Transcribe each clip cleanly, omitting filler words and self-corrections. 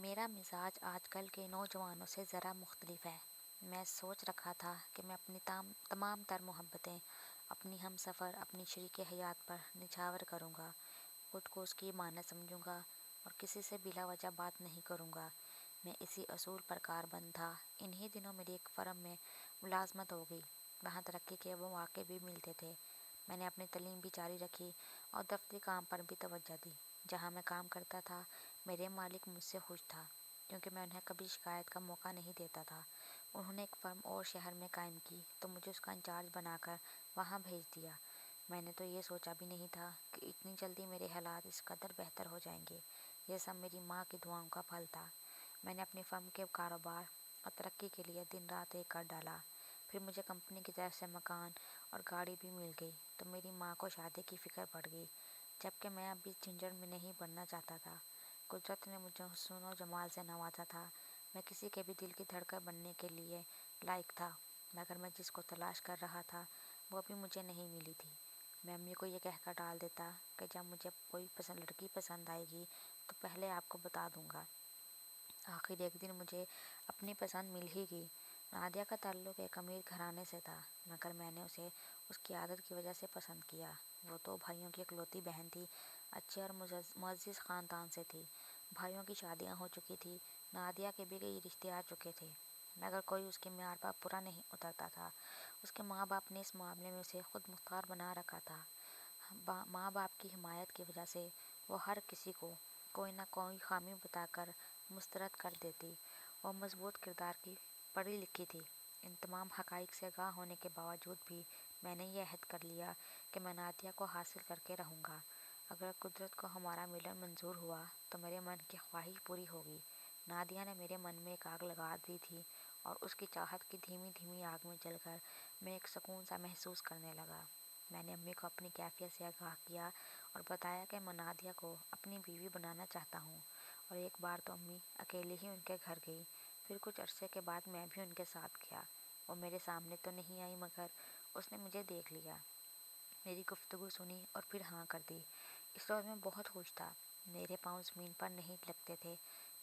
میرا مزاج آج کل کے نوجوانوں سے ذرا مختلف ہے۔ میں سوچ رکھا تھا کہ میں اپنی تمام تر محبتیں اپنی ہم سفر اپنی شریک حیات پر نچھاور کروں گا، خود کو اس کی مانت سمجھوں گا اور کسی سے بلا وجہ بات نہیں کروں گا۔ میں اسی اصول پر کاربند تھا۔ انہی دنوں میری ایک فرم میں ملازمت ہو گئی۔ وہاں ترقی کے مواقع بھی ملتے تھے۔ میں نے اپنی تعلیم بھی جاری رکھی اور دفتری کام پر بھی توجہ دی۔ جہاں میں کام کرتا تھا میرے مالک مجھ سے خوش تھا، کیونکہ میں انہیں کبھی شکایت کا موقع نہیں دیتا تھا۔ انہوں نے ایک فرم اور شہر میں قائم کی تو مجھے اس کا انچارج بنا کر وہاں بھیج دیا۔ میں نے تو یہ سوچا بھی نہیں تھا کہ اتنی جلدی میرے حالات اس قدر بہتر ہو جائیں گے۔ یہ سب میری ماں کی دعاؤں کا پھل تھا۔ میں نے اپنی فرم کے کاروبار اور ترقی کے لیے دن رات ایک کر ڈالا۔ پھر مجھے کمپنی کی طرف سے مکان اور گاڑی بھی مل گئی تو میری ماں کو شادی کی فکر پڑ گئی، جبکہ میں اب اس جھنجھٹ میں نہیں پڑنا چاہتا تھا۔ قدرت نے مجھے حسن و جمال سے نوازا تھا۔ میں کسی کے بھی دل کی دھڑکن بننے کے لیے لائق تھا، مگر میں جس کو تلاش کر رہا تھا وہ ابھی مجھے نہیں ملی تھی۔ میں امی کو یہ کہہ کر ٹال دیتا کہ جب مجھے کوئی لڑکی پسند آئے گی تو پہلے آپ کو بتا دوں گا۔ آخر ایک دن مجھے اپنی پسند مل ہی گئی۔ نادیہ کا تعلق ایک امیر گھرانے سے تھا، مگر میں نے اسے اس کی عادت کی وجہ سے پسند کیا۔ وہ 2 بھائیوں کی اکلوتی بہن تھی، اچھے اور معزز خاندان سے تھی۔ بھائیوں کی شادیاں ہو چکی تھی، نادیہ کے بھی کئی رشتے آ چکے تھے، مگر کوئی اس کے معیار پر پورا نہیں اترتا تھا۔ اس کے ماں باپ نے اس معاملے میں اسے خود مختار بنا رکھا تھا۔ ماں باپ کی حمایت کی وجہ سے وہ ہر کسی کو کوئی نہ کوئی خامی بتا کر مسترد کر دیتی۔ وہ مضبوط کردار کی پڑھی لکھی تھی۔ ان تمام حقائق سے آگاہ ہونے کے باوجود بھی میں نے یہ عہد کر لیا کہ میں نادیہ کو حاصل کر کے رہوں گا۔ اگر قدرت کو ہمارا ملن منظور ہوا تو میرے من کی خواہش پوری ہوگی۔ نادیہ نے میرے من میں ایک آگ لگا دی تھی اور اس کی چاہت کی دھیمی دھیمی آگ میں جل کر میں ایک سکون سا محسوس کرنے لگا۔ میں نے امی کو اپنی کیفیت سے آگاہ کیا اور بتایا کہ میں نادیہ کو اپنی بیوی بنانا چاہتا ہوں، اور ایک بار تو امی اکیلی ہی ان کے گھر گئی۔ پھر کچھ عرصے کے بعد میں بھی ان کے ساتھ گیا۔ وہ میرے سامنے تو نہیں آئی، مگر اس نے مجھے دیکھ لیا، میری گفتگو سنی اور پھر ہاں کر دی۔ اس روز میں بہت خوش تھا۔ میرے پاؤں زمین پر نہیں لگتے تھے۔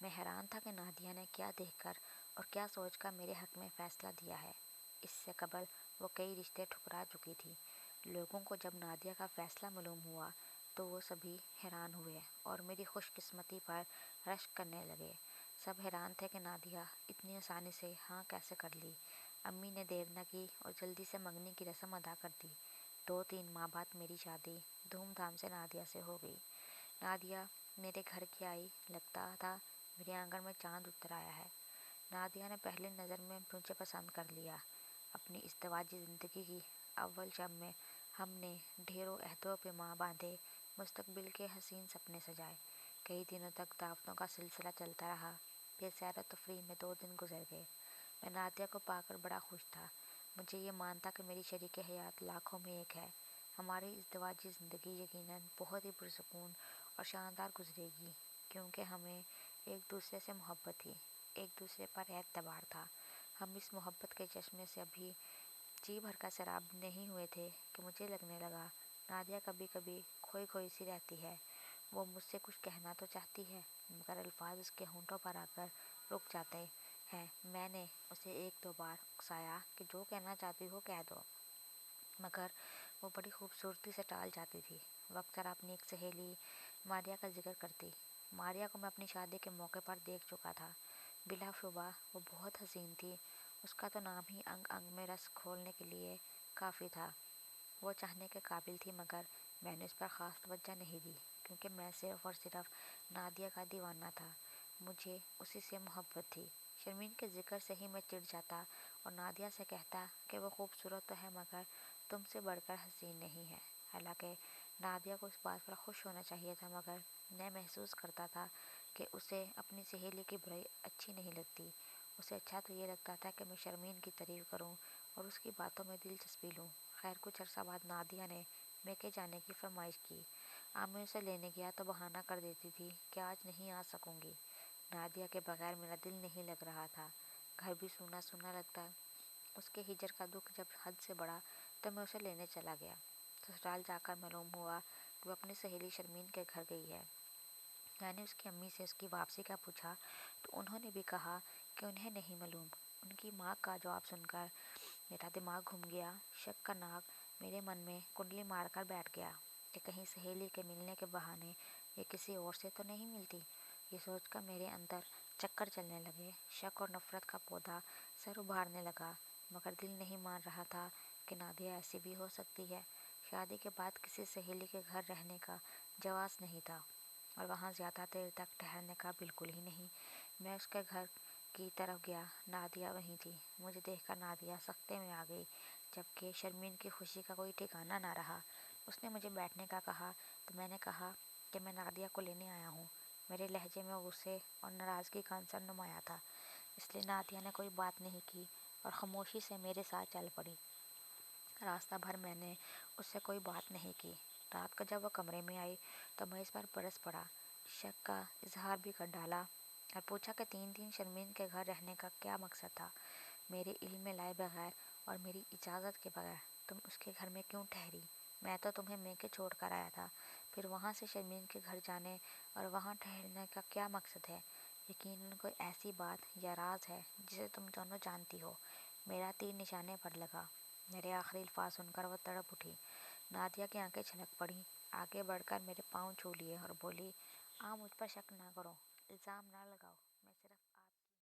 میں حیران تھا کہ نادیہ نے کیا دیکھ کر اور کیا سوچ کر میرے حق میں فیصلہ دیا ہے۔ اس سے قبل وہ کئی رشتے ٹھکرا چکی تھی۔ لوگوں کو جب نادیہ کا فیصلہ معلوم ہوا تو وہ سبھی حیران ہوئے اور میری خوش قسمتی پر رشک کرنے لگے۔ سب حیران تھے کہ نادیہ اتنی آسانی سے ہاں کیسے کر لی۔ امی نے دیر نہ کی اور جلدی سے منگنی کی رسم ادا کر دی۔ 2-3 ماہ بعد میری شادی دھوم دھام سے نادیہ سے ہو گئی۔ نادیہ میرے گھر کی آئی، لگتا تھا میرے آنگن میں چاند اتر آیا ہے۔ نادیہ نے پہلی نظر میں مجھے پسند کر لیا۔ اپنی ازدواجی زندگی کی اول شب میں ہم نے ڈھیروں عہد و پیمان باندھے، مستقبل کے حسین سپنے سجائے۔ کئی دنوں تک دعوتوں کا سلسلہ چلتا رہا۔ پھر سیر و تفریح میں 2 دن گزر گئے۔ میں نادیہ کو پا کر بڑا خوش تھا۔ مجھے یہ مانتا کہ میری شریک حیات لاکھوں میں ایک ہے۔ ہماری ازدواجی زندگی یقیناً بہت ہی پرسکون اور شاندار گزرے گی، کیونکہ ہمیں ایک دوسرے سے محبت تھی، ایک دوسرے پر اعتبار تھا۔ ہم اس محبت کے چشمے سے ابھی جی بھر کا سیراب نہیں ہوئے تھے کہ مجھے لگنے لگا نادیہ کبھی کبھی کھوئی کھوئی سی رہتی ہے۔ وہ مجھ سے کچھ کہنا تو چاہتی ہے، مگر الفاظ اس کے ہونٹوں پر آ کر رک جاتے ہیں۔ میں نے اسے 1-2 بار اکسایا کہ جو کہنا چاہتی ہو کہہ دو، مگر وہ بڑی خوبصورتی سے ٹال جاتی تھی۔ وہ اکثر اپنی ایک سہیلی ماریا کا ذکر کرتی۔ ماریا کو میں اپنی شادی کے موقع پر دیکھ چکا تھا۔ بلا شبہ وہ بہت حسین تھی۔ اس کا تو نام ہی انگ انگ میں رس گھولنے کے لیے کافی تھا۔ وہ چاہنے کے قابل تھی، مگر میں نے اس پر خاص توجہ نہیں دی، کیونکہ میں صرف اور صرف نادیہ کا دیوانہ تھا۔ مجھے اسی سے محبت تھی۔ شرمین کے ذکر سے ہی میں چڑ جاتا اور نادیہ سے کہتا کہ وہ خوبصورت تو ہے، مگر تم سے بڑھ کر حسین نہیں ہے۔ حالانکہ نادیہ کو اس بات پر خوش ہونا چاہیے تھا، مگر میں محسوس کرتا تھا کہ اسے اپنی سہیلی کی برائی اچھی نہیں لگتی۔ اسے اچھا تو یہ لگتا تھا کہ میں شرمین کی تعریف کروں اور اس کی باتوں میں دلچسپی لوں۔ خیر کچھ عرصہ بعد نادیہ نے میکے جانے کی فرمائش کی۔ اب میں اسے لینے گیا تو بہانہ کر دیتی تھی کہ آج نہیں آ سکوں گی۔ نادیہ کے بغیر میرا دل نہیں لگ رہا تھا، گھر بھی سونا سونا لگتا۔ اس کے ہجر کا دکھ جب حد سے بڑھا تو میں اسے لینے چلا گیا۔ سسرال جا کر معلوم ہوا کہ وہ اپنی سہیلی شرمین کے گھر گئی ہے۔ میں نے اس کی امی سے اس کی واپسی کا پوچھا تو انہوں نے بھی کہا کہ انہیں نہیں معلوم۔ ان کی ماں کا جواب سن کر میرا دماغ گھوم گیا۔ شک کا ناگ میرے من میں کنڈلی مار کر بیٹھ گیا کہ کہیں سہیلی کے ملنے کے بہانے یہ کسی اور سے تو نہیں ملتی۔ یہ سوچ کر میرے اندر چکر چلنے لگے۔ شک اور نفرت کا پودا سر ابھارنے لگا، مگر دل نہیں مان رہا تھا کہ نادیہ ایسی بھی ہو سکتی ہے۔ شادی کے بعد کسی سہیلی کے گھر رہنے کا جواز نہیں تھا، اور وہاں زیادہ دیر تک ٹھہرنے کا بالکل ہی نہیں۔ میں اس کے گھر کی طرف گیا۔ نادیہ وہیں تھی۔ مجھے دیکھ کر نادیہ سکتے میں آ گئی، جبکہ شرمین کی خوشی کا کوئی ٹھکانہ نہ رہا۔ اس نے مجھے بیٹھنے کا کہا تو میں نے کہا کہ میں نادیہ کو لینے آیا ہوں۔ میرے لہجے میں غصے اور ناراضگی کا عنصر نمایاں تھا، اس لیے نادیہ نے کوئی بات نہیں کی اور خاموشی سے میرے ساتھ چل پڑی۔ راستہ بھر میں نے اس سے کوئی بات نہیں کی۔ رات کو جب وہ کمرے میں آئی تو میں اس پر برس پڑا، شک کا اظہار بھی کر ڈالا اور پوچھا کہ 3 دن شرمین کے گھر رہنے کا کیا مقصد تھا؟ میرے علم میں لائے بغیر اور میری اجازت کے بغیر تم اس کے گھر میں کیوں ٹھہری؟ میں تو تمہیں میکے چھوڑ کر آیا تھا، پھر وہاں سے شرمین کے گھر جانے اور وہاں ٹھہرنے کا کیا مقصد ہے؟ یقیناً کوئی ایسی بات یا راز ہے جسے تم دونوں جانتی ہو۔ میرا تیر نشانے پر لگا۔ میرے آخری الفاظ سن کر وہ تڑپ اٹھی۔ نادیہ کی آنکھیں چھلک پڑیں، آگے بڑھ کر میرے پاؤں چھو لیے اور بولی، آپ مجھ پر شک نہ کرو، الزام نہ لگاؤ۔